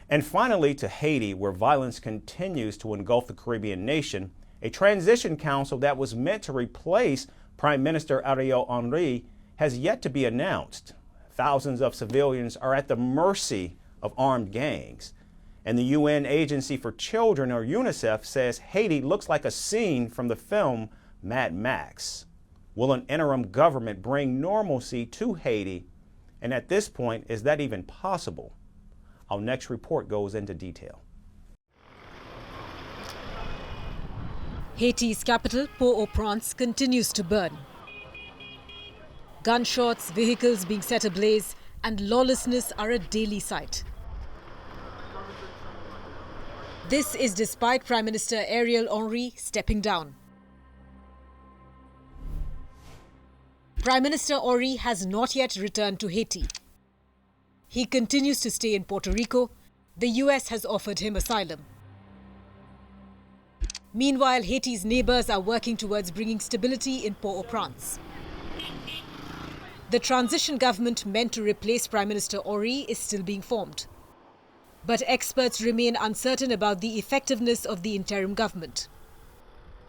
And finally, to Haiti, where violence continues to engulf the Caribbean nation, a transition council that was meant to replace Prime Minister Ariel Henry has yet to be announced. Thousands of civilians are at the mercy of armed gangs. And the UN Agency for Children, or UNICEF, says Haiti looks like a scene from the film Mad Max. Will an interim government bring normalcy to Haiti? And at this point, is that even possible? Our next report goes into detail. Haiti's capital, Port-au-Prince, continues to burn. Gunshots, vehicles being set ablaze, and lawlessness are a daily sight. This is despite Prime Minister Ariel Henry stepping down. Prime Minister Henry has not yet returned to Haiti. He continues to stay in Puerto Rico. The US has offered him asylum. Meanwhile, Haiti's neighbors are working towards bringing stability in Port-au-Prince. The transition government meant to replace Prime Minister Henry is still being formed. But experts remain uncertain about the effectiveness of the interim government.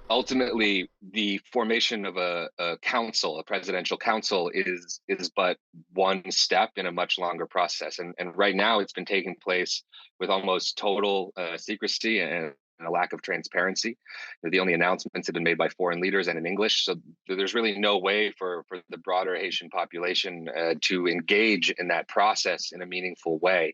Ultimately, the formation of a council, a presidential council, is but one step in a much longer process. And right now it's been taking place with almost total secrecy and a lack of transparency. The only announcements have been made by foreign leaders and in English. So there's really no way for the broader Haitian population to engage in that process in a meaningful way.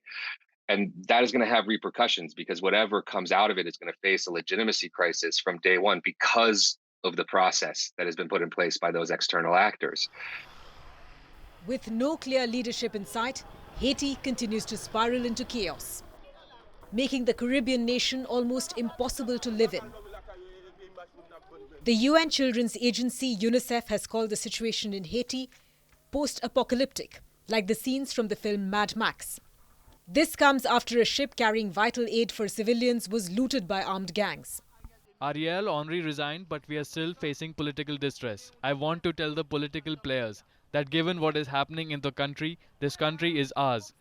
And that is going to have repercussions, because whatever comes out of it is going to face a legitimacy crisis from day one because of the process that has been put in place by those external actors. With no clear leadership in sight, Haiti continues to spiral into chaos, making the Caribbean nation almost impossible to live in. The UN Children's Agency, UNICEF, has called the situation in Haiti post-apocalyptic, like the scenes from the film Mad Max. This comes after a ship carrying vital aid for civilians was looted by armed gangs. Ariel Henry resigned, but we are still facing political distress. I want to tell the political players that given what is happening in the country, this country is ours.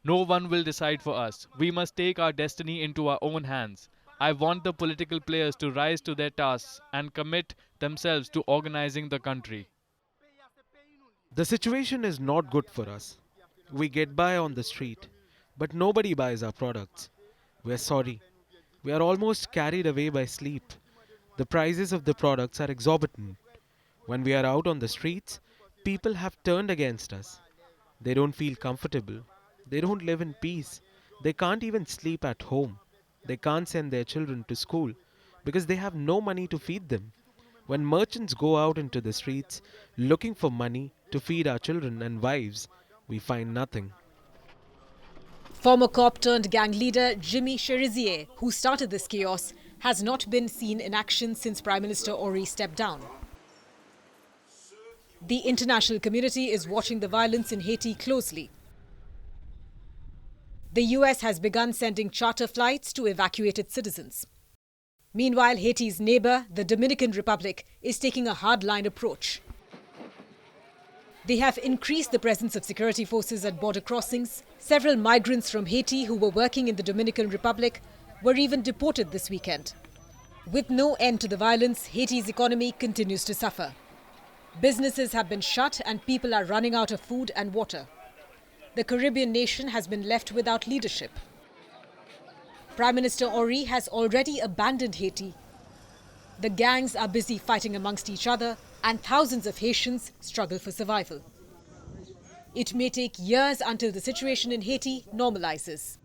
No one will decide for us. We must take our destiny into our own hands. I want the political players to rise to their tasks and commit themselves to organizing the country. The situation is not good for us. We get by on the street, but nobody buys our products. We're sorry. We are almost carried away by sleep. The prices of the products are exorbitant. When we are out on the streets, people have turned against us. They don't feel comfortable. They don't live in peace. They can't even sleep at home. They can't send their children to school because they have no money to feed them. When merchants go out into the streets looking for money to feed our children and wives, we find nothing. Former cop turned gang leader Jimmy Cherizier, who started this chaos, has not been seen in action since Prime Minister Henry stepped down. The international community is watching the violence in Haiti closely. The US has begun sending charter flights to evacuated citizens. Meanwhile, Haiti's neighbor, the Dominican Republic, is taking a hardline approach. They have increased the presence of security forces at border crossings. Several migrants from Haiti who were working in the Dominican Republic were even deported this weekend. With no end to the violence, Haiti's economy continues to suffer. Businesses have been shut and people are running out of food and water. The Caribbean nation has been left without leadership. Prime Minister Henry has already abandoned Haiti. The gangs are busy fighting amongst each other, and thousands of Haitians struggle for survival. It may take years until the situation in Haiti normalizes.